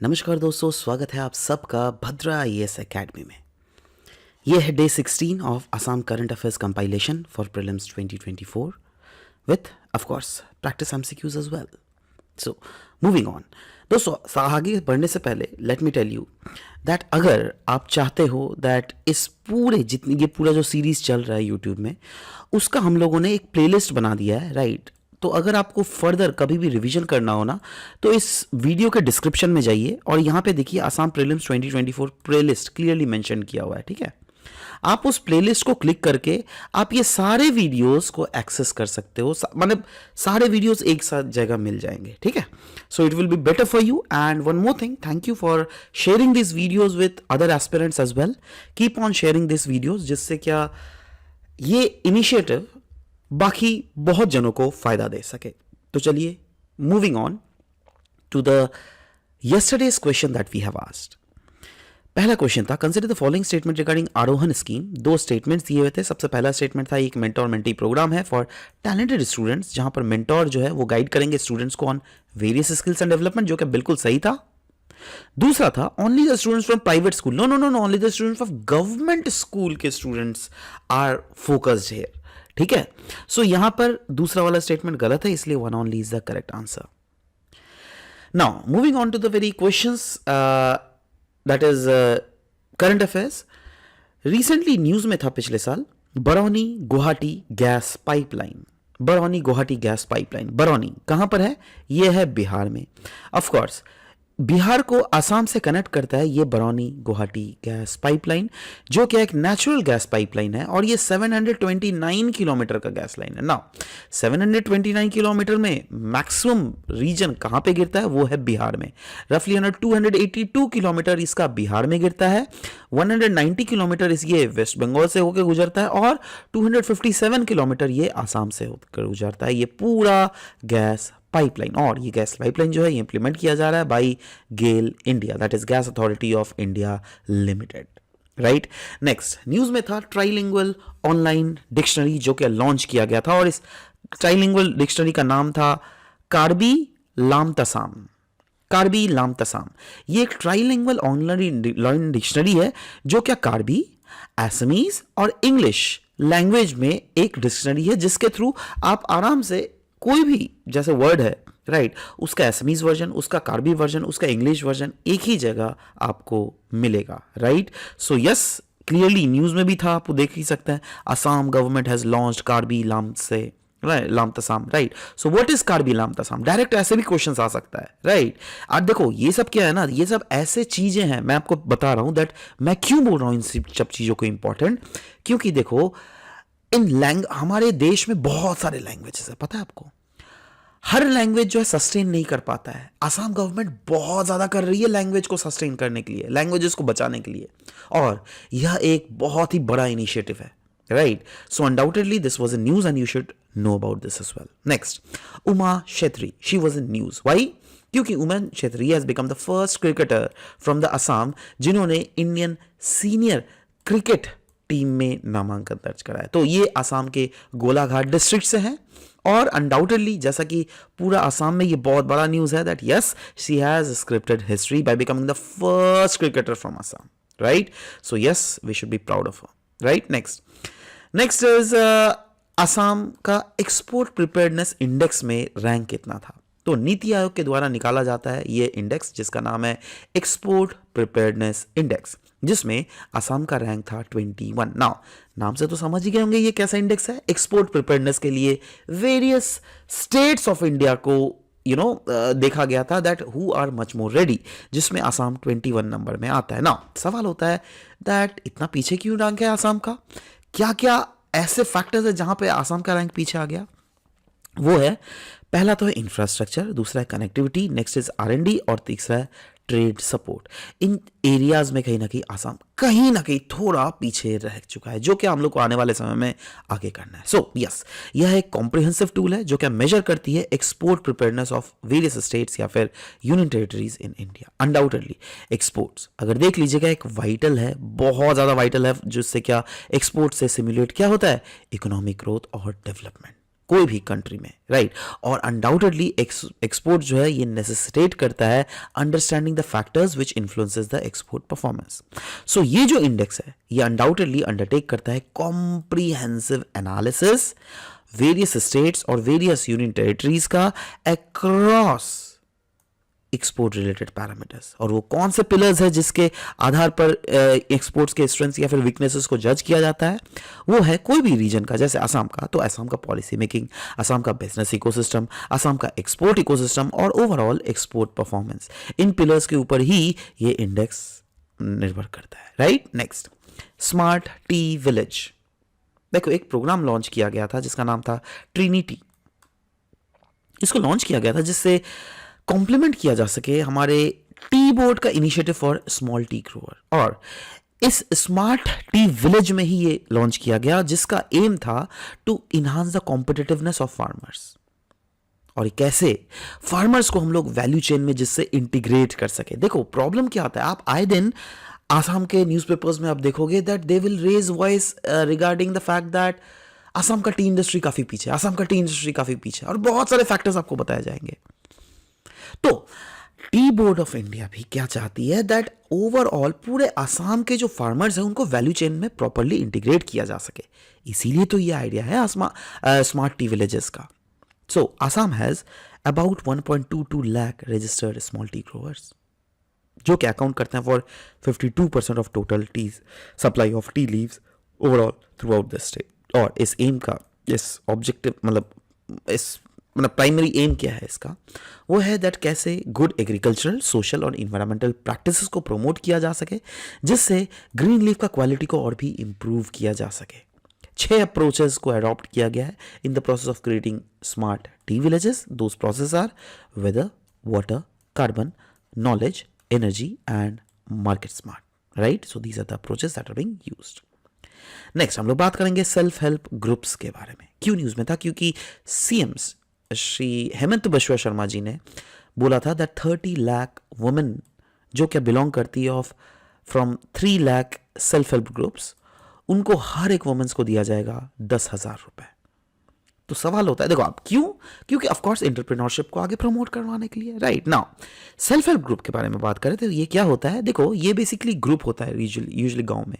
नमस्कार दोस्तों, स्वागत है आप सबका भद्रा आईएएस एकेडमी में। यह है day 16 of Assam current affairs compilation for prelims 2024 with of course practice MCQs as well. So moving on दोस्तों, आगे बढ़ने से पहले let me tell you that अगर आप चाहते हो दैट इस ये पूरा जो सीरीज चल रहा है यूट्यूब में, उसका हम लोगों ने एक प्लेलिस्ट बना दिया है, राइट। तो अगर आपको फर्दर कभी भी रिवीजन करना हो ना, तो इस वीडियो के डिस्क्रिप्शन में जाइए और यहाँ पे देखिए Assam prelims 2024 playlist clearly mention किया हुआ है, ठीक है। आप उस प्लेलिस्ट को क्लिक करके आप ये सारे वीडियोस को एक्सेस कर सकते हो, मतलब सारे वीडियोस एक साथ जगह मिल जाएंगे, ठीक है। So it will be better for you. And one more thing, thank you for sharing this videos with other aspirants as well. Keep on sharing this videos, जिससे क्या ये इनिशिएटिव बाकी बहुत जनों को फायदा दे सके। तो चलिए moving on to the yesterday's question that we have asked. पहला क्वेश्चन था, consider the following statement regarding Arohan scheme. दो स्टेटमेंट्स दिए हुए थे। सबसे पहला स्टेटमेंट था, एक मेंटोर मेंटी प्रोग्राम है फॉर टैलेंटेड स्टूडेंट्स, जहां पर मेंटोर जो है वो गाइड करेंगे स्टूडेंट्स को on various skills and development, जो कि बिल्कुल सही था। दूसरा था, only the students from private school, no no no no, only the students of government school के स्टूडेंट्स आर फोकस्ड हियर, ठीक है। सो यहां पर दूसरा वाला स्टेटमेंट गलत है, इसलिए one only is the correct answer. Now moving on to the very questions that is current affairs. Recently news में था पिछले साल, Barauni Guwahati gas pipeline. Barauni Guwahati gas pipeline, Barauni कहां पर है? यह है बिहार में। ऑफ कोर्स बिहार को आसाम से कनेक्ट करता है ये बरौनी गुवाहाटी गैस पाइपलाइन, जो कि एक नेचुरल गैस पाइपलाइन है, और ये 729 किलोमीटर का गैस लाइन है ना। 729 किलोमीटर में मैक्सिमम रीजन कहां पे गिरता है? वो है बिहार में। रफली 282 किलोमीटर इसका बिहार में गिरता है, 190 किलोमीटर ये वेस्ट बंगाल से होकर गुजरता है, और 257 किलोमीटर ये आसाम से होकर गुजरता है, ये पूरा गैस पाइपलाइन। और ये गैस पाइपलाइन जो है ये इंप्लीमेंट किया जा रहा है by GAIL India, that is gas authority of India limited, right. Next news में था ट्राइलिंगुअल ऑनलाइन डिक्शनरी, जो कि लॉन्च किया गया था, और इस ट्राइलिंगुअल डिक्शनरी का नाम था कार्बी लामतसाम। कार्बी लामतसाम ये एक ट्राइलिंगुअल ऑनलाइन डिक्शनरी है, जो क्या कार्बी, असमीज और इंग्लिश लैंग्वेज में एक डिक्शनरी है, जिसके थ्रू आप आराम से कोई भी जैसे वर्ड है, राइट, उसका असमीज वर्जन, उसका कार्बी वर्जन, उसका इंग्लिश वर्जन एक ही जगह आपको मिलेगा, right. So yes, clearly news में भी था, आप देख ही सकते हैं, Assam government has launched Karbi Lamtasam, right. So what is Karbi Lamtasam? Direct ऐसे भी क्वेश्चन आ सकता है, राइट। अब देखो ये सब क्या है ना, ये सब ऐसे चीजें हैं, मैं आपको बता रहा हूं दैट मैं क्यों बोल रहा हूं इन सब चीजों को इंपॉर्टेंट, क्योंकि देखो हमारे देश में बहुत सारे लैंग्वेजेस है, पता है आपको। हर लैंग्वेज जो है सस्टेन नहीं कर पाता है। असम गवर्नमेंट बहुत ज्यादा कर रही है लैंग्वेज को सस्टेन करने के लिए, लैंग्वेजेस को बचाने के लिए, और यह एक बहुत ही बड़ा इनिशिएटिव है, right. So undoubtedly this was a news and you should know about this as well. Next, Uma Chhetri, she was in news. Why? क्योंकि Uma Chhetri has become the first cricketer from the Assam जिन्होंने इंडियन सीनियर क्रिकेट टीम में नामांकन दर्ज कराया। तो ये आसाम के Golaghat district से हैं, और अनडाउटेडली जैसा कि पूरा आसाम में ये बहुत बड़ा न्यूज है that yes, she has scripted history by becoming the first cricketer from Assam, right. So yes, we should be proud of her, right. Next is Assam का एक्सपोर्ट प्रिपेयर्डनेस इंडेक्स में रैंक कितना था? तो नीति आयोग के द्वारा निकाला जाता है ये इंडेक्स, जिसका नाम है एक्सपोर्ट प्रिपेयर्डनेस इंडेक्स, जिसमें असम का रैंक था 21। नाम से तो समझ ही गए होंगे ये कैसा इंडेक्स है। एक्सपोर्ट प्रिपेयर्डनेस के लिए वेरियस स्टेट्स ऑफ इंडिया को देखा गया था that who are much more ready, जिसमें असम 21 नंबर में आता है ना। सवाल होता है दैट इतना पीछे क्यों रैंक है असम का? क्या क्या ऐसे फैक्टर्स है जहां पे असम का रैंक पीछे आ गया? वो है, पहला तो है इंफ्रास्ट्रक्चर, दूसरा है कनेक्टिविटी, नेक्स्ट इज R&D, और तीसरा है ट्रेड सपोर्ट। इन एरियाज में कहीं ना कहीं थोड़ा पीछे रह चुका है, जो कि हम लोग को आने वाले समय में आगे करना है। सो यस, यह एक कॉम्प्रिहेंसिव टूल है जो कि मेजर करती है export preparedness of various states या फिर union territories in India. Undoubtedly exports अगर देख लीजिएगा एक वाइटल है, बहुत ज्यादा वाइटल है, जिससे क्या एक्सपोर्ट से सिमुलेट क्या होता है? इकोनॉमिक ग्रोथ और डेवलपमेंट, कोई भी कंट्री में, राइट। और अनडाउटेडली एक्सपोर्ट जो है ये नेसेसिटेट करता है understanding the factors which influences the export performance. So ये जो इंडेक्स है ये अनडाउटेडली अंडरटेक करता है कॉम्प्रीहेंसिव एनालिसिस वेरियस स्टेट्स और वेरियस यूनियन टेरिटरीज का अक्रॉस एक्सपोर्ट रिलेटेड पैरामीटर्स। और वो कौन से पिलर्स है जिसके आधार पर एक्सपोर्ट्स के स्ट्रेंथ्स या फिर वीकनेसेस को जज किया जाता है, वो है कोई भी रीजन का, जैसे असम का तो असम का पॉलिसी मेकिंग, असम का बिजनेस इकोसिस्टम, असम का एक्सपोर्ट इकोसिस्टम और ओवरऑल एक्सपोर्ट परफॉर्मेंस। इन पिलर्स के ऊपर ही ये इंडेक्स निर्भर करता है, right. Next, smart T village. देखो एक प्रोग्राम लॉन्च किया गया था जिसका नाम था ट्रिनिटी। इसको लॉन्च किया गया था जिससे कॉम्प्लीमेंट किया जा सके हमारे टी बोर्ड का initiative for small T grower. और इस स्मार्ट टी विलेज में ही ये लॉन्च किया गया जिसका एम था to enhance the competitiveness of farmers. और कैसे फार्मर्स को हम लोग वैल्यू चेन में जिससे इंटीग्रेट कर सके। देखो प्रॉब्लम क्या होता है, आप आए दिन आसाम के न्यूज़पेपर्स में आप देखोगे that they will raise voice regarding the fact that Assam का टी इंडस्ट्री काफी पीछे, असम का टी इंडस्ट्री काफी पीछे, और बहुत सारे फैक्टर्स आपको बताए जाएंगे। तो टी बोर्ड ऑफ इंडिया भी क्या चाहती है दैट ओवरऑल पूरे असम के जो फार्मर्स हैं उनको वैल्यू चेन में प्रॉपर्ली इंटीग्रेट किया जा सके। इसीलिए तो ये आइडिया है स्मार्ट टी विलेजेस का। So Assam has about 1.22 lakh registered small tea growers जो कि अकाउंट करते हैं for 52% of total tea supply of tea leaves overall throughout the state. और इस एम का, इस ऑब्जेक्टिव मतलब प्राइमरी एम क्या है इसका, वो है दैट कैसे गुड एग्रीकल्चरल, सोशल और इन्वायरमेंटल प्रैक्टिसेस को प्रमोट किया जा सके जिससे ग्रीन लीफ का क्वालिटी को और भी इंप्रूव किया जा सके। 6 अप्रोचेस को अडॉप्ट किया गया है in the process of creating smart tea villages. Those process are weather, water, carbon, knowledge, energy and market smart, right. So these are the approaches that are being used. Next हम लोग बात करेंगे self help groups के बारे में। क्यों news में था, क्योंकि सीएम्स श्री हेमंत बिश्वा शर्मा जी ने बोला था दैट 30 लाख वुमेन जो क्या बिलोंग करती है of from 3 lakh self help groups, उनको हर एक वुमेन्स को दिया जाएगा 10,000 रुपए। तो सवाल होता है, देखो आप क्यों, क्योंकि ऑफ कोर्स एंटरप्रेन्योरशिप को आगे प्रमोट करवाने के लिए, right. Now self help group के बारे में बात करें तो ये क्या होता है। देखो ये बेसिकली ग्रुप होता है यूजुअली गांव में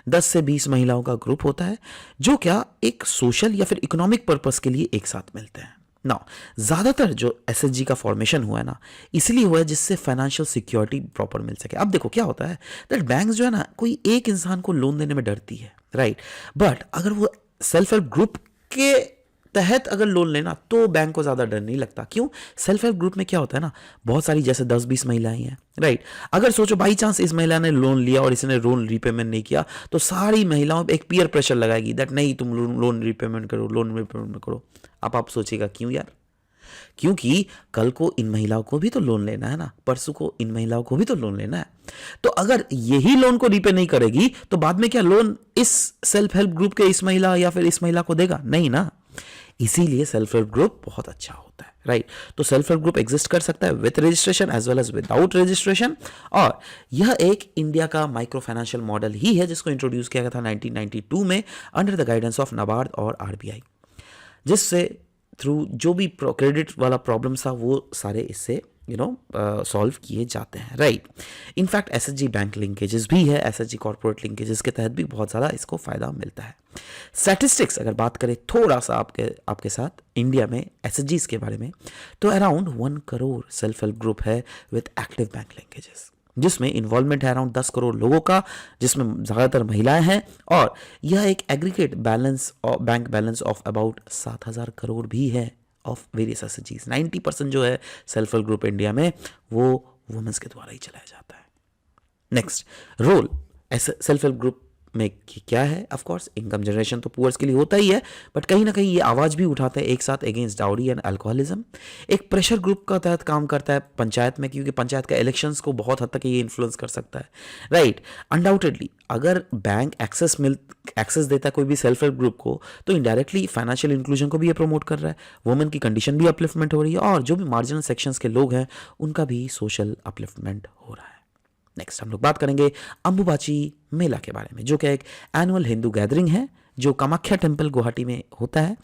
10 से 20 महिलाओं का ग्रुप होता है जो क्या एक सोशल या फिर इकोनॉमिक पर्पस के लिए एक साथ मिलते हैं। ना ज्यादातर जो एसएचजी का फॉर्मेशन हुआ है ना, इसलिए हुआ है जिससे फाइनेंशियल सिक्योरिटी प्रॉपर मिल सके। अब देखो क्या होता है दैट बैंक्स जो है ना, कोई एक इंसान को लोन देने में डरती है, राइट। बट अगर वो सेल्फ हेल्प ग्रुप के तहत अगर लोन लेना तो बैंक को ज्यादा डर नहीं लगता। क्यों, सेल्फ हेल्प ग्रुप में क्या होता है ना, बहुत सारी जैसे 10-20 महिलाएं हैं, राइट। अगर सोचो बाई चांस इस महिला ने लोन लिया और इसने लोन रीपेमेंट नहीं किया तो सारी महिलाओं पे एक पीयर प्रेशर लगाएगी दैट नहीं तुम लोन रीपेमेंट करो, लोन रीपेमेंट करो। अब आप सोचिएगा क्यों यार, क्योंकि कल को इन महिलाओं को भी तो लोन लेना है ना, परसों को इन महिलाओं को भी तो लोन लेना है। तो अगर यही लोन को रीपे नहीं करेगी तो बाद में क्या लोन इस सेल्फ हेल्प ग्रुप के इस महिला या फिर इस महिला को देगा? नहीं ना। इसीलिए सेल्फ हेल्प ग्रुप बहुत अच्छा होता है, राइट। तो सेल्फ हेल्प ग्रुप एग्जिस्ट कर सकता है with registration as well as without registration. और यह एक इंडिया का माइक्रो फाइनेंशियल मॉडल ही है जिसको इंट्रोड्यूस किया गया था 1992 में under the guidance of NABARD और आरबीआई, जिससे थ्रू जो भी क्रेडिट वाला प्रॉब्लम था वो सारे इससे सॉल्व किए जाते हैं, right. In fact SHG bank linkages भी है, एसएचजी कॉर्पोरेट लिंकेजेस के तहत भी बहुत ज़्यादा इसको फायदा मिलता है। स्टैटिस्टिक्स अगर बात करें थोड़ा सा आपके साथ इंडिया में एसएचजीज के बारे में, तो around 1 crore self help group है विद एक्टिव बैंक लिंकेजेस, जिसमें इन्वॉल्वमेंट है अराउंड 10 करोड़ लोगों का, जिसमें ज़्यादातर महिलाएं हैं। और यह एक aggregate balance bank balance of about 7,000 crore भी है ऑफ वेरियस एसएचजीज। 90% जो है सेल्फ हेल्प ग्रुप इंडिया में वो वुमेन्स के द्वारा ही चलाया जाता है। Next, role self help group में क्या है? ऑफ कोर्स इनकम जनरेशन तो पुअर्स के लिए होता ही है, बट कहीं ना कहीं ये आवाज़ भी उठाते हैं एक साथ अगेंस्ट डाउरी एंड अल्कोहलिज्म। एक प्रेशर ग्रुप का तहत काम करता है पंचायत में, क्योंकि पंचायत का इलेक्शंस को बहुत हद तक ये इन्फ्लुएंस कर सकता है, राइट। अनडाउटेडली अगर बैंक एक्सेस देता है कोई भी सेल्फ हेल्प ग्रुप को, तो इनडायरेक्टली फाइनेंशियल इंक्लूजन को भी ये प्रमोट कर रहा है, वुमेन की कंडीशन भी अपलिफ्टमेंट हो रही है, और जो भी मार्जिनल सेक्शंस के लोग हैं उनका भी सोशल अपलिफ्टमेंट हो रहा है। नेक्स्ट हम लोग बात करेंगे अंबुबाची मेला के बारे में, जो कि एक एनुअल हिंदू गैदरिंग है जो कामाख्या टेम्पल गुवाहाटी में होता है,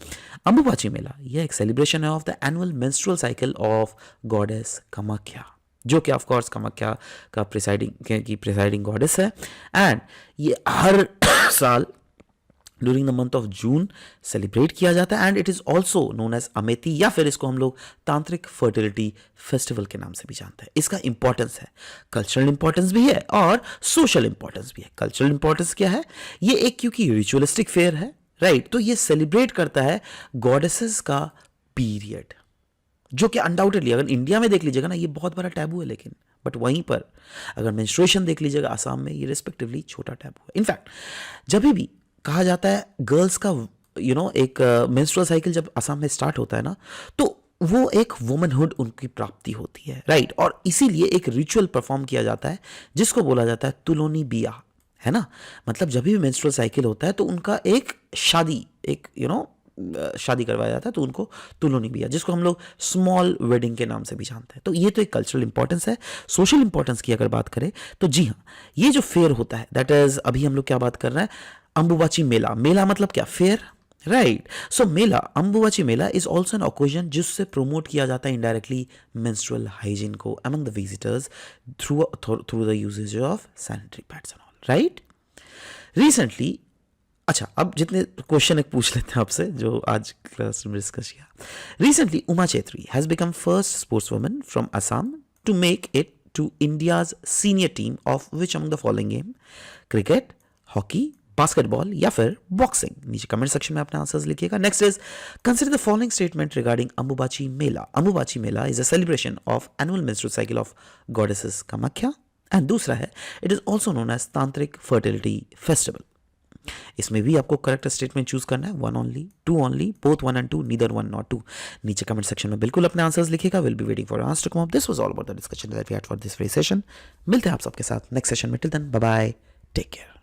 अंबुबाची मेला, यह एक सेलिब्रेशन है of the annual menstrual cycle of goddess Kamakhya, जो कि ऑफ कोर्स कामाख्या का प्रिसाइडिंग गॉडेस है। एंड ये हर साल during the month of June celebrate किया जाता है, and it is also known as Ameti, या फिर इसको हम लोग तांत्रिक फर्टिलिटी फेस्टिवल के नाम से भी जानते हैं। इसका इंपॉर्टेंस है, कल्चरल इंपॉर्टेंस भी है और सोशल इंपॉर्टेंस भी है। कल्चरल इंपॉर्टेंस क्या है, ये एक क्योंकि रिचुअलिस्टिक फेयर है, राइट, तो ये सेलिब्रेट करता है गॉडेसेस का पीरियड, जो कि अनडाउटेडली अगर इंडिया में देख लीजिएगा ना, ये बहुत बड़ा टैबू है, लेकिन बट वहीं पर अगर मेंस्ट्रुएशन देख लीजिएगा आसाम में, ये रिस्पेक्टिवली छोटा टैबू है। इनफैक्ट जब भी कहा जाता है गर्ल्स का एक मेंस्ट्रुअल साइकिल जब असम में स्टार्ट होता है ना, तो वो एक वुमनहुड उनकी प्राप्ति होती है, राइट, और इसीलिए एक रिचुअल परफॉर्म किया जाता है जिसको बोला जाता है तुलोनी बिया, है ना। मतलब जब भी मेंस्ट्रुअल साइकिल होता है तो उनका एक शादी, एक शादी करवाया जाता है, तो उनको तुलोनी बिया, जिसको हम लोग स्मॉल वेडिंग के नाम से भी जानते हैं। तो ये तो एक कल्चरल इंपॉर्टेंस है। सोशल इंपॉर्टेंस की अगर बात करें तो जी हाँ, ये जो फेयर होता है, दैट इज अभी हम लोग क्या बात कर रहे हैं, अंबुबाची मेला। मेला मतलब क्या, fair, right. So Mela, Ambubachi Mela is also an occasion जिससे प्रोमोट किया जाता है इनडायरेक्टली मेंस्ट्रुअल हाइजीन को among the visitors through the usages of sanitary pads and all, right. Recently, अच्छा अब जितने क्वेश्चन एक पूछ लेते हैं आपसे जो आज क्लास में डिस्कस किया। Recently Uma Chetri has become first sportswoman from Assam to make it to India's senior team of which among the following game, cricket, hockey, basketball या फिर बॉक्सिंग। नीचे कमेंट सेक्शन में अपने आंसर्स लिखिएगा। Next is consider the following statement regarding Ambubachi Mela. Ambubachi Mela is a celebration of annual menstrual cycle of goddesses Kamakhya. And दूसरा है it is also known as tantric fertility festival. इसमें भी आपको करेक्ट स्टेटमेंट चूज करना है, one only, two only, both one and two, neither one not two. नीचे comment section में बिल्कुल अपने आंसर्स लिखिएगा। Will be waiting for answer to come up. This was all about the discussion that we had for this very session. मिलते हैं आप सबके साथ नेक्स्ट सेशन में। Till then bye bye, take care.